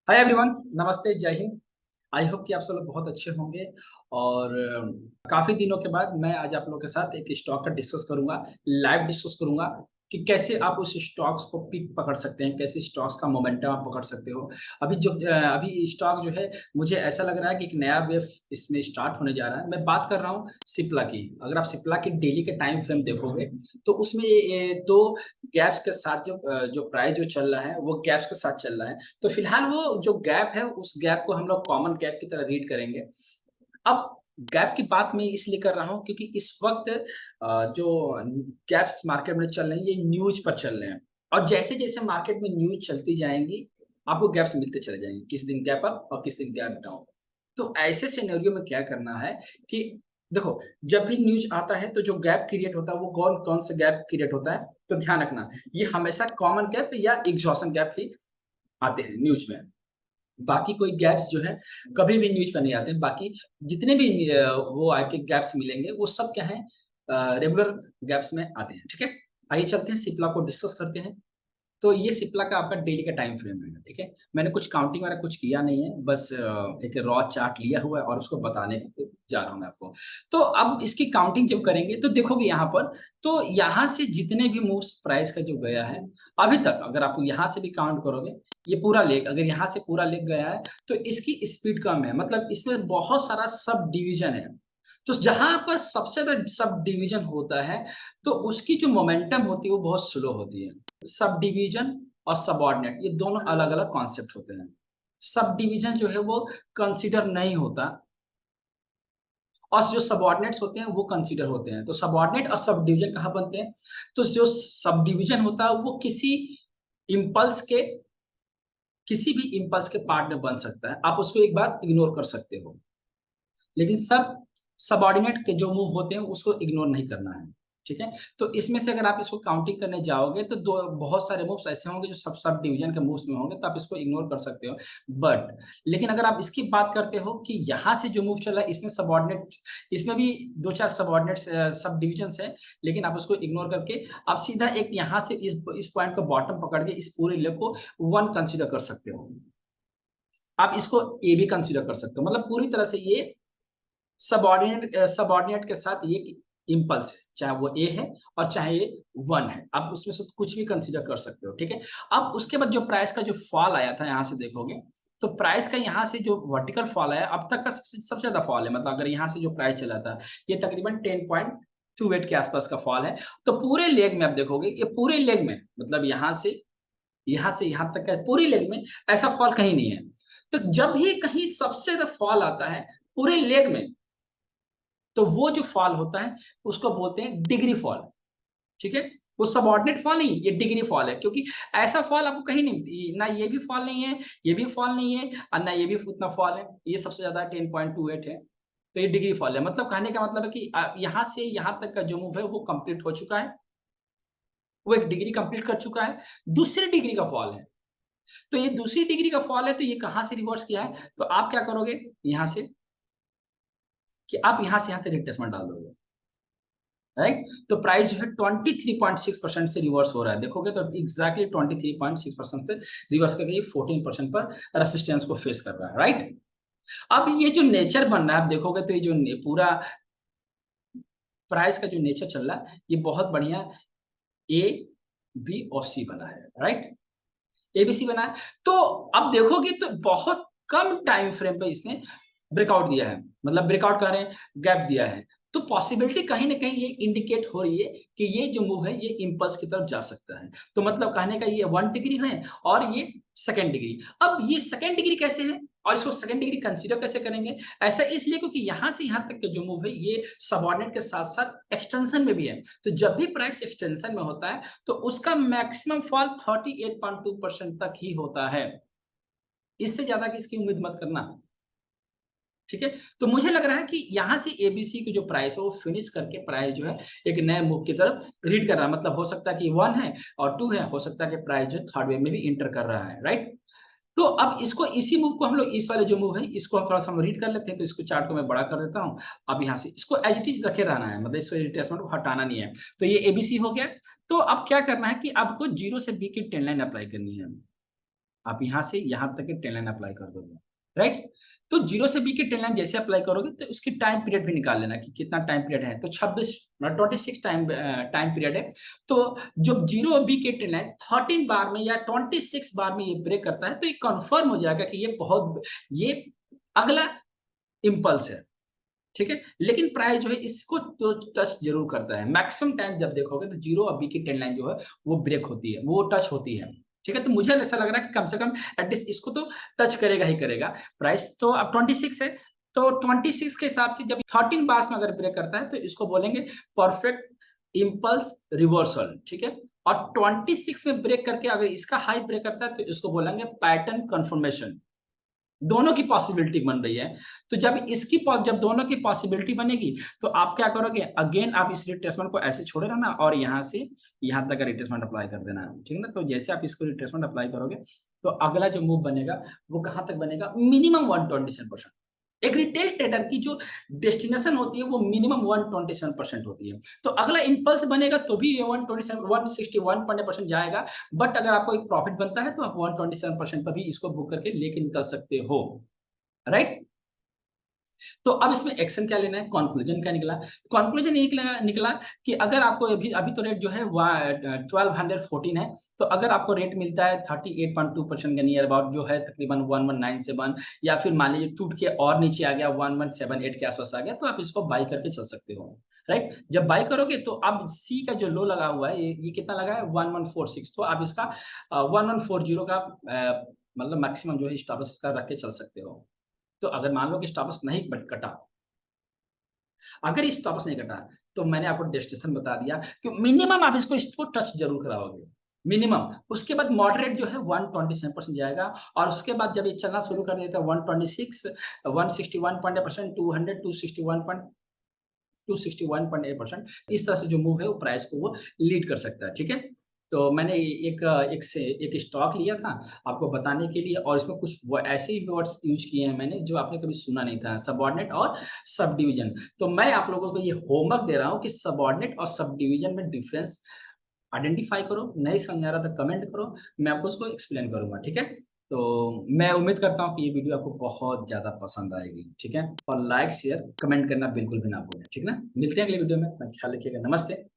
Hi everyone, नमस्ते, जय Hind. I hope कि आप सब लोग बहुत अच्छे होंगे। और काफ़ी दिनों के बाद मैं आज आप लोगों के साथ एक स्टॉक का डिस्कस करूंगा, लाइव डिस्कस करूंगा कि कैसे आप उस स्टॉक्स को पिक पकड़ सकते हैं, कैसे स्टॉक्स का मोमेंटम आप पकड़ सकते हो। अभी स्टॉक जो है, मुझे ऐसा लग रहा है कि एक नया वेव इसमें स्टार्ट होने जा रहा है। मैं बात कर रहा हूँ सिप्ला की। अगर आप सिप्ला की डेली के टाइम फ्रेम देखोगे तो उसमें ये दो गैप्स के साथ जो प्राइस जो चल रहा है वो गैप्स के साथ चल रहा है। तो फिलहाल वो जो गैप है उस गैप को हम लोग कॉमन गैप की तरह रीड करेंगे। अब गैप की बात मैं इसलिए कर रहा हूँ क्योंकि इस वक्त जो गैप्स मार्केट में चल रहे हैं ये न्यूज पर चल रहे हैं। और जैसे जैसे मार्केट में न्यूज चलती जाएंगी आपको गैप्स मिलते चले जाएंगे, किस दिन गैप अप और किस दिन गैप डाउन। तो ऐसे सिनेरियो में क्या करना है कि देखो, जब भी न्यूज आता है तो जो गैप क्रिएट होता है वो कौन कौन सा गैप क्रिएट होता है, तो ध्यान रखना ये हमेशा कॉमन गैप या एग्जॉशन गैप ही आते हैं न्यूज में। बाकी कोई गैप्स जो है कभी भी न्यूज पर नहीं आते हैं। बाकी जितने भी वो आके गैप्स मिलेंगे वो सब क्या है, रेगुलर गैप्स में आते हैं। ठीक है, आइए चलते हैं सिप्ला को डिस्कस करते हैं। तो ये सिप्ला का आपका डेली का टाइम फ्रेम है। ठीक है, मैंने कुछ काउंटिंग वगैरह कुछ किया नहीं है, बस एक रॉ चार्ट लिया हुआ है और उसको बताने के जा रहा हूँ मैं आपको। तो अब इसकी काउंटिंग जब करेंगे तो देखोगे यहाँ पर, तो यहाँ से जितने भी मूव्स प्राइस का जो गया है अभी तक, अगर आप यहाँ से भी काउंट करोगे, ये पूरा लेग अगर यहाँ से पूरा लेग गया है तो इसकी स्पीड कम है, मतलब इसमें बहुत सारा सब डिवीजन है। तो जहां पर सबसे ज्यादा सब डिवीजन होता है तो उसकी जो मोमेंटम होती है वो बहुत स्लो होती है। सब डिवीजन और सबऑर्डिनेट ये दोनों अलग अलग कॉन्सेप्ट होते हैं। सब डिवीजन जो है वो कंसीडर नहीं होता और जो सबऑर्डिनेट्स होते हैं वो कंसीडर होते हैं। तो सबऑर्डिनेट और सब डिवीजन कहाँ बनते हैं, तो जो सब डिवीजन होता है वो इम्पल्स के किसी भी इम्पल्स के पार्ट में बन सकता है, आप उसको एक बार इग्नोर कर सकते हो। लेकिन सब सबऑर्डिनेट के जो मूव होते हैं उसको इग्नोर नहीं करना है। ठीक है, तो इसमें से अगर आप इसको काउंटिंग करने जाओगे तो दो बहुत सारे मूव्स ऐसे होंगे जो सब सब डिवीजन के मूव्स में होंगे, तो आप इसको इग्नोर कर सकते हो। बट लेकिन अगर आप इसकी बात करते हो कि यहाँ से जो मूव चल रहा है इसमें सबऑर्डिनेट, इसमें भी दो चार सबऑर्डिनेट सब डिविजन है, लेकिन आप उसको इग्नोर करके आप सीधा एक यहाँ से इस पॉइंट को बॉटम पकड़ के इस पूरे लेग को वन कंसिडर कर सकते हो। आप इसको ए भी कंसिडर कर सकते हो, मतलब पूरी तरह से ये सबऑर्डिनेट के साथ ये इम्पल्स है, चाहे वो ए है और चाहे ये वन है, आप उसमें से कुछ भी कंसीडर कर सकते हो। ठीक है, अब उसके बाद जो प्राइस का जो फॉल आया था यहाँ से देखोगे तो प्राइस का यहाँ से जो वर्टिकल फॉल आया अब तक का सबसे ज्यादा फॉल है। मतलब अगर यहाँ से जो प्राइस चला था ये तकरीबन 10.28 के आसपास का फॉल है। तो पूरे लेग में आप देखोगे, ये पूरे लेग में मतलब यहाँ से यहाँ तक का पूरी लेग में ऐसा फॉल कहीं नहीं है। तो जब भी कहीं सबसे ज्यादा फॉल आता है पूरे लेग में, तो वो जो फॉल होता है उसको बोलते हैं डिग्री फॉल। ठीक है, वो सबऑर्डिनेट फॉल नहीं, ये डिग्री फॉल है, क्योंकि ऐसा फॉल आपको कहीं नहीं, ना ये भी फॉल नहीं है, ये भी फॉल नहीं है और ना ये भी उतना फॉल है, ये सबसे ज्यादा 10.28 है। तो ये डिग्री फॉल है, मतलब कहने का मतलब है कि यहाँ से यहाँ तक का जो मूव है वो कंप्लीट हो चुका है, वो एक डिग्री कंप्लीट कर चुका है। दूसरी डिग्री का फॉल है, तो ये दूसरी डिग्री का फॉल है, तो ये कहाँ से रिवर्स किया है, तो आप क्या करोगे यहाँ से कि आप यहाँ से यहाँ तक रिट्रेसमेंट डाल दोगे। राइट, तो प्राइस जो है 23.6% से रिवर्स हो रहा है, देखोगे तो एग्जैक्टली 23.6% से रिवर्स करके ये 14% पर रेसिस्टेंस को फेस कर रहा है। राइट, अब ये जो नेचर बन रहा है आप देखोगे तो ये जो पूरा प्राइस का जो नेचर चल रहा है ये बहुत बढ़िया ए बी और सी बना है। राइट, एबीसी बना है। तो अब देखोगे तो बहुत कम टाइम फ्रेम पे इसने ब्रेकआउट दिया है, मतलब ब्रेकआउट कर रहे हैं, गैप दिया है। तो पॉसिबिलिटी कहीं ना कहीं ये इंडिकेट हो रही है कि ये जो मूव है ये इंपल्स की तरफ जा सकता है। तो मतलब कहने का ये 1 डिग्री है और ये सेकेंड डिग्री। अब ये सेकेंड डिग्री कैसे है और इसको सेकेंड डिग्री कंसीडर कैसे करेंगे, ऐसा इसलिए क्योंकि यहां से यहां तक के जो मूव है ये सबऑर्डिनेट के साथ साथ एक्सटेंशन में भी है। तो जब भी प्राइस एक्सटेंशन में होता है तो उसका मैक्सिमम फॉल 38.2% तक ही होता है, इससे ज्यादा की इसकी उम्मीद मत करना। ठीक है, तो मुझे लग रहा है कि यहाँ से एबीसी की जो प्राइस है वो फिनिश करके प्राइस जो है एक नए मूव की तरफ रीड कर रहा है, मतलब हो सकता है कि वन है और टू है, हो सकता है कि प्राइस जो थर्ड वेव में भी इंटर कर रहा है। राइट, तो अब इसको इसी मूव को हम लोग इस वाले जो मूव है इसको हम थोड़ा सा हम रीड कर लेते हैं। तो इसको चार्ट को मैं बड़ा कर देता हूँ। अब यहाँ से इसको एज इट इज रखे रहना है, मतलब इसको रिट्रेसमेंट को हटाना नहीं है। तो ये एबीसी हो गया। तो अब क्या करना है कि आपको जीरो से बी की ट्रेंड लाइन अप्लाई करनी है। आप यहाँ से यहाँ तक की ट्रेंड लाइन अप्लाई कर दोगे, राइट? तो 0 से बी की ट्रेंड लाइन जैसे अप्लाई करोगे तो उसकी टाइम पीरियड भी निकाल लेना कि कितना टाइम पीरियड है। तो 26 टाइम पीरियड है। तो जब 0 बी की ट्रेंड लाइन 13 बार में या 26 बार में ये ब्रेक करता है तो ये कंफर्म हो जाएगा कि ये अगला इम्पल्स है, ठीक है? लेकिन प्राइस जो है इसको तो टच जरूर करता है। मैक्सिमम टाइम जब देखोगे तो 0 और बी की ट्रेंड लाइन जो है वो ब्रेक होती है, वो टच होती है, ठीक है? तो मुझे ऐसा लग रहा है कि कम से कम एटलीस्ट इसको तो टच करेगा ही करेगा। प्राइस तो अब 26 है, तो 26 के हिसाब से जब 13 बार्स में अगर ब्रेक करता है तो इसको बोलेंगे परफेक्ट इम्पल्स रिवर्सल, ठीक है? और 26 में ब्रेक करके अगर इसका हाई ब्रेक करता है तो इसको बोलेंगे पैटर्न कंफर्मेशन। दोनों की पॉसिबिलिटी बन रही है। तो जब दोनों की पॉसिबिलिटी बनेगी तो आप क्या करोगे, अगेन आप इस रिट्रेसमेंट को ऐसे छोड़े रहना और यहाँ से यहाँ तक का रिट्रेसमेंट अप्लाई कर देना, ठीक है ना? तो जैसे आप इसको रिट्रेसमेंट अप्लाई करोगे तो अगला जो मूव बनेगा वो कहाँ तक बनेगा, मिनिमम 127%। एक रिटेल ट्रेडर की जो डेस्टिनेशन होती है वो मिनिमम 127% होती है। तो अगला इम्पल्स बनेगा तो भी ये 161% जाएगा। बट अगर आपको एक प्रॉफिट बनता है तो आप 127% पर भी इसको बुक करके लेके निकल सकते हो, राइट? तो अब इसमें एक्शन क्या लेना है, कंक्लूजन क्या निकला? कंक्लूजन निकला कि अगर आपको अभी तो रेट जो है 1214 है। तो अगर आपको रेट मिलता है 38.2% के नियर अबाउट जो है तकरीबन 1197, या फिर मान लीजिए टूट के और नीचे आ गया 1178 के आसपास आ गया तो आप इसको बाई करके चल सकते हो, राइट? जब बाई करोगे तो अब सी का जो लो लगा हुआ है ये कितना लगा है 1146, तो आप इसका 1140 का मतलब मैक्सिमम जो है स्टॉप लॉस का रख के चल सकते हो। तो अगर मान लो कि स्टॉप लॉस नहीं बट कटा, अगर ये स्टॉप लॉस नहीं कटा तो मैंने आपको डेस्टिनेशन बता दिया कि मिनिमम आप इसको टच जरूर कराओगे, मिनिमम। उसके बाद मॉडरेट जो है 127% जाएगा और उसके बाद जब ये चलना शुरू कर देगा 126, 161% 200, 261.8%, इस तरह से जो मूव है वो प्राइस को वो लीड कर सकता है, ठीक है? तो मैंने एक स्टॉक लिया था आपको बताने के लिए, और इसमें कुछ ऐसे ही वर्ड्स यूज किए हैं मैंने जो आपने कभी सुना नहीं था, सबऑर्डिनेट और सब डिवीजन। तो मैं आप लोगों को ये होमवर्क दे रहा हूँ कि सबऑर्डिनेट और सब डिवीजन में डिफरेंस आइडेंटिफाई करो। नहीं समझ आ रहा था कमेंट करो, मैं आपको उसको एक्सप्लेन करूंगा, ठीक है? तो मैं उम्मीद करता हूँ कि ये वीडियो आपको बहुत ज़्यादा पसंद आएगी, ठीक है? और लाइक शेयर कमेंट करना बिल्कुल भी ना भूलें, ठीक है ना? मिलते हैं अगले वीडियो में, ख्याल रखिएगा, नमस्ते।